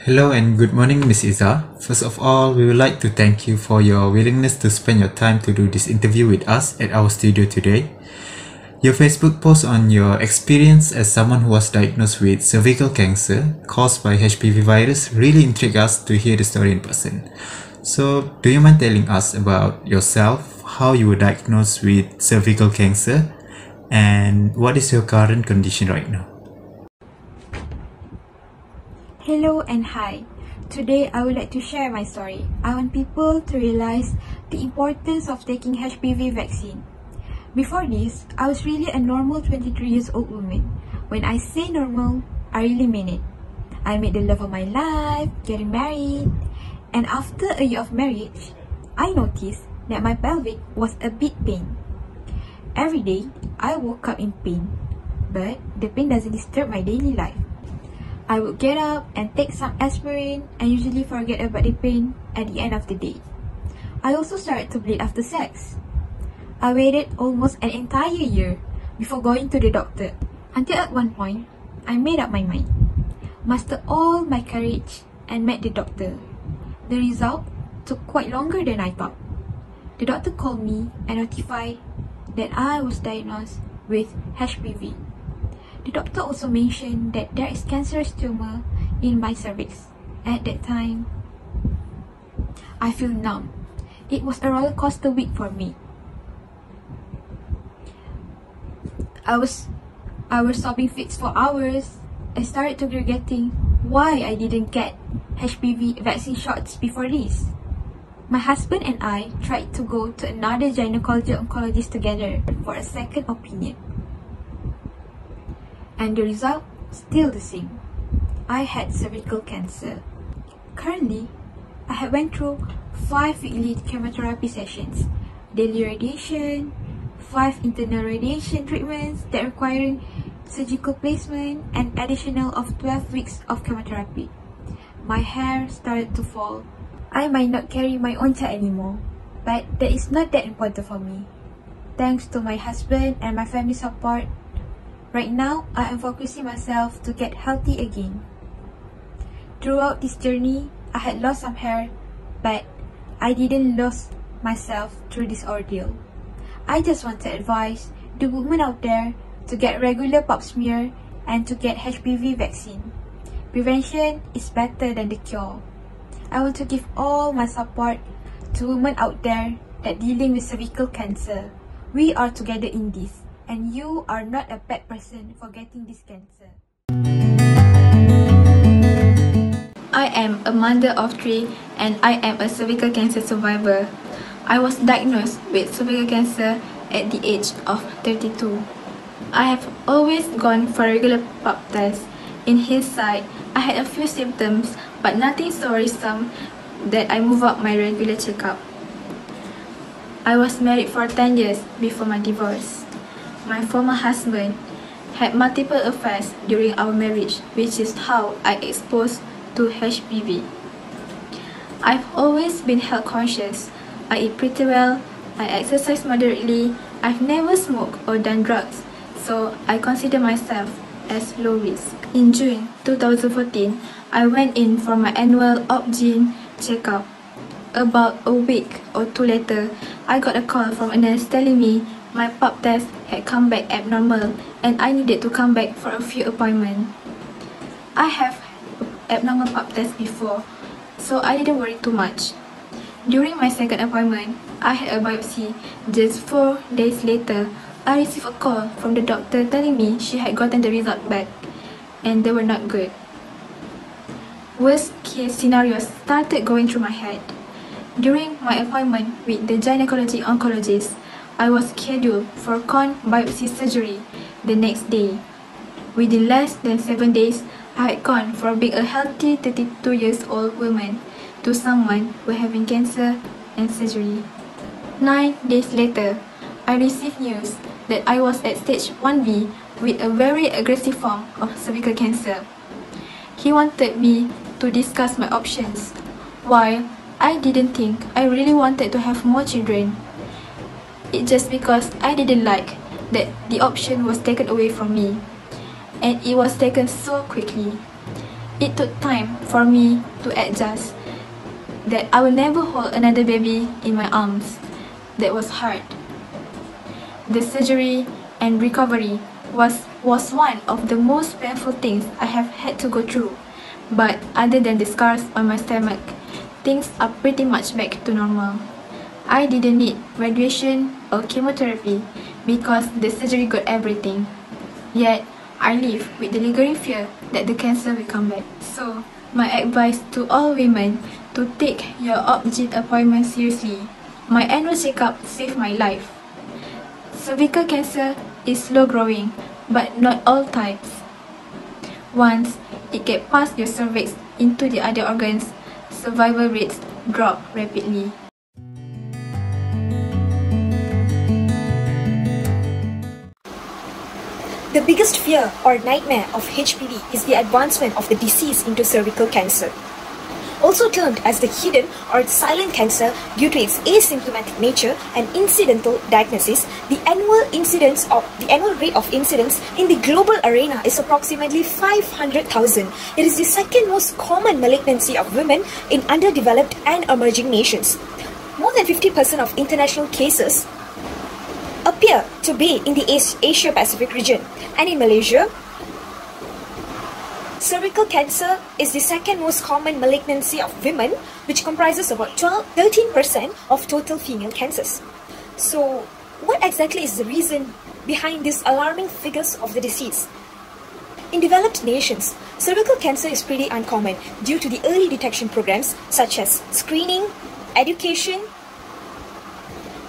Hello and good morning, Miss Iza. First of all, we would like to thank you for your willingness to spend your time to do this interview with us at our studio today. Your Facebook post on your experience as someone who was diagnosed with cervical cancer caused by HPV virus really intrigued us to hear the story in person. So, do you mind telling us about yourself, how you were diagnosed with cervical cancer, and what is your current condition right now? Hello and hi. Today I would like to share my story. I want people to realize the importance of taking HPV vaccine. Before this, I was really a normal 23 years old woman. When I say normal, I really mean it. I met the love of my life, getting married, and after a year of marriage, I noticed that my pelvic was a bit pain. Every day, I woke up in pain, but the pain doesn't disturb my daily life. I would get up and take some aspirin and usually forget about the pain at the end of the day. I also started to bleed after sex. I waited almost an entire year before going to the doctor, until at one point, I made up my mind, mustered all my courage and met the doctor. The result took quite longer than I thought. The doctor called me and notified that I was diagnosed with HPV. The doctor also mentioned that there is cancerous tumor in my cervix. At that time, I feel numb. It was a roller coaster week for me. I was sobbing fits for hours. I started to regretting why I didn't get HPV vaccine shots before this. My husband and I tried to go to another gynecology-oncologist together for a second opinion. And the result, still the same. I had cervical cancer. Currently, I have went through 5 weekly chemotherapy sessions, daily radiation, 5 internal radiation treatments that requiring surgical placement, and additional of 12 weeks of chemotherapy. My hair started to fall. I might not carry my own child anymore, but that is not that important for me. Thanks to my husband and my family support, right now I am focusing myself to get healthy again. Throughout this journey, I had lost some hair, but I didn't lose myself through this ordeal. I just want to advise the women out there to get regular pap smear and to get HPV vaccine. Prevention is better than the cure. I want to give all my support to women out there that dealing with cervical cancer. We are together in this, and you are not a bad person for getting this cancer. I am a mother of 3 and I am a cervical cancer survivor. I was diagnosed with cervical cancer at the age of 32. I have always gone for regular pap tests. In hindsight, I had a few symptoms, but nothing so worrisome that I move up my regular checkup. I was married for 10 years before my divorce. My former husband had multiple affairs during our marriage, which is how I exposed to HPV. I've always been health conscious. I eat pretty well, I exercise moderately, I've never smoked or done drugs, so I consider myself as low risk. In June 2014, I went in for my annual Op-Gyn checkup. About a week or 2 later, I got a call from a nurse telling me my pap test had come back abnormal and I needed to come back for a few appointments. I have abnormal pap test before, so I didn't worry too much. During my second appointment, I had a biopsy. Just 4 days later, I received a call from the doctor telling me she had gotten the result back and they were not good. Worst case scenarios started going through my head. During my appointment with the gynecology oncologist, I was scheduled for con biopsy surgery the next day. Within less than 7 days, I had gone from being a healthy 32 years old woman to someone who having cancer and surgery. 9 days later, I received news that I was at stage 1B with a very aggressive form of cervical cancer. He wanted me to discuss my options, while I didn't think I really wanted to have more children. It's just because I didn't like that the option was taken away from me, and it was taken so quickly. It took time for me to adjust that I will never hold another baby in my arms. That was hard. The surgery and recovery was one of the most painful things I have had to go through. But other than the scars on my stomach, things are pretty much back to normal. I didn't need radiation or chemotherapy because the surgery got everything. Yet, I live with the lingering fear that the cancer will come back. So, my advice to all women to take your OB-GYN appointment seriously. My annual checkup saved my life. Cervical cancer is slow growing, but not all types. Once it gets past your cervix into the other organs, survival rates drop rapidly. The biggest fear or nightmare of HPV is the advancement of the disease into cervical cancer. Also termed as the hidden or silent cancer due to its asymptomatic nature and incidental diagnosis, the annual rate of incidence in the global arena is approximately 500,000. It is the second most common malignancy of women in underdeveloped and emerging nations. More than 50% of international cases appear to be in the Asia-Pacific region, and in Malaysia, cervical cancer is the second most common malignancy of women, which comprises about 13% of total female cancers. So, what exactly is the reason behind these alarming figures of the disease? In developed nations, cervical cancer is pretty uncommon due to the early detection programs such as screening, education,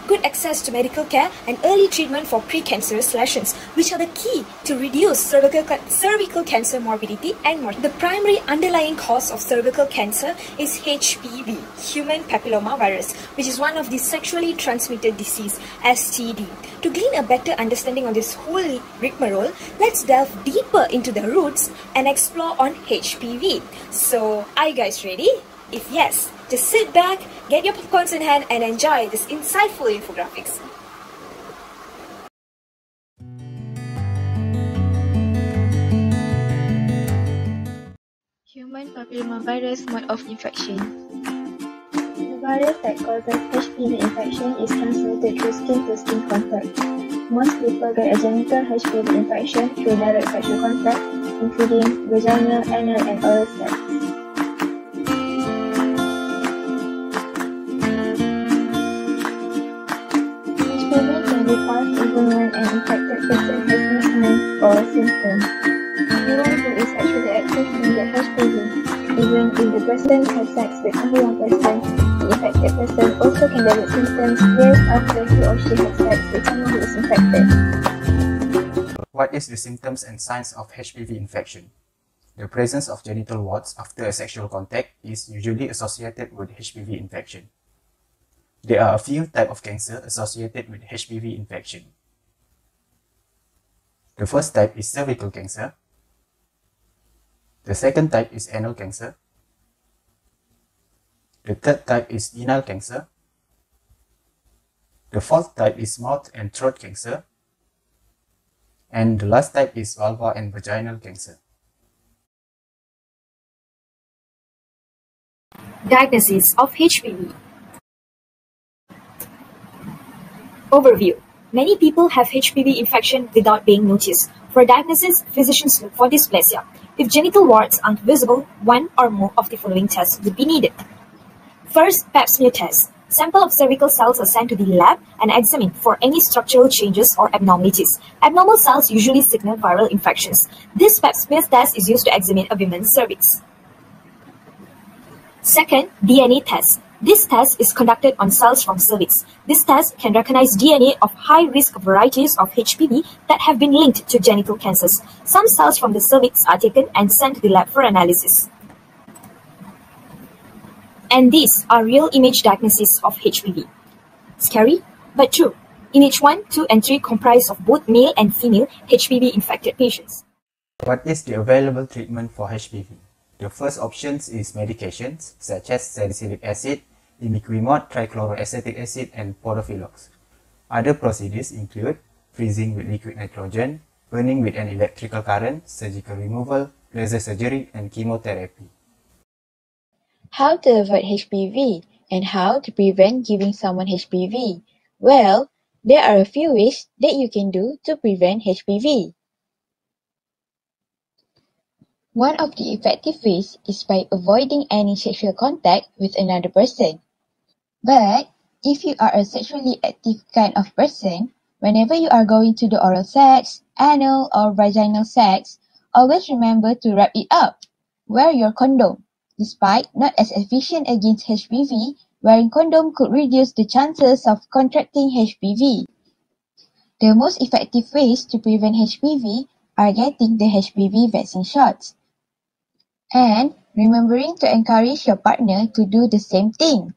good access to medical care, and early treatment for precancerous lesions, which are the key to reduce cervical cancer morbidity and mortality. The primary underlying cause of cervical cancer is HPV, human papilloma virus, which is one of the sexually transmitted disease, STD. To gain a better understanding of this whole rigmarole, let's delve deeper into the roots and explore on HPV. So, are you guys ready? If yes, just sit back, get your popcorns in hand, and enjoy this insightful infographics. Human papillomavirus mode of infection. The virus that causes HPV infection is transmitted through skin-to-skin contact. Most people get a genital HPV infection through direct sexual contact, including vaginal, anal, and oral sex. Even when an infected person has no signs or symptoms. Anyone who is sexually active can get HPV. Even if the person has sex with only one person, the infected person also can develop symptoms years after he or she has sex with someone who is infected. What is the symptoms and signs of HPV infection? The presence of genital warts after a sexual contact is usually associated with HPV infection. There are a few types of cancer associated with HPV infection. The first type is cervical cancer. The second type is anal cancer. The third type is anal cancer. The fourth type is mouth and throat cancer. And the last type is vulvar and vaginal cancer. Diagnosis of HPV. Overview. Many people have HPV infection without being noticed. For diagnosis, physicians look for dysplasia. If genital warts aren't visible, one or more of the following tests would be needed. First, pap smear test. Sample of cervical cells are sent to the lab and examined for any structural changes or abnormalities. Abnormal cells usually signal viral infections. This pap smear test is used to examine a woman's cervix. Second, DNA test. This test is conducted on cells from cervix. This test can recognize DNA of high-risk varieties of HPV that have been linked to genital cancers. Some cells from the cervix are taken and sent to the lab for analysis. And these are real image diagnoses of HPV. Scary, but true. Image 1, 2, and 3 comprise of both male and female HPV-infected patients. What is the available treatment for HPV? The first options is medications such as salicylic acid, imiquimod, trichloroacetic acid, and podophilox. Other procedures include freezing with liquid nitrogen, burning with an electrical current, surgical removal, laser surgery, and chemotherapy. How to avoid HPV and how to prevent giving someone HPV? Well, there are a few ways that you can do to prevent HPV. One of the effective ways is by avoiding any sexual contact with another person. But if you are a sexually active kind of person, whenever you are going to do oral sex, anal or vaginal sex, always remember to wrap it up. Wear your condom. Despite not as efficient against HPV, wearing condom could reduce the chances of contracting HPV. The most effective ways to prevent HPV are getting the HPV vaccine shots and remembering to encourage your partner to do the same thing.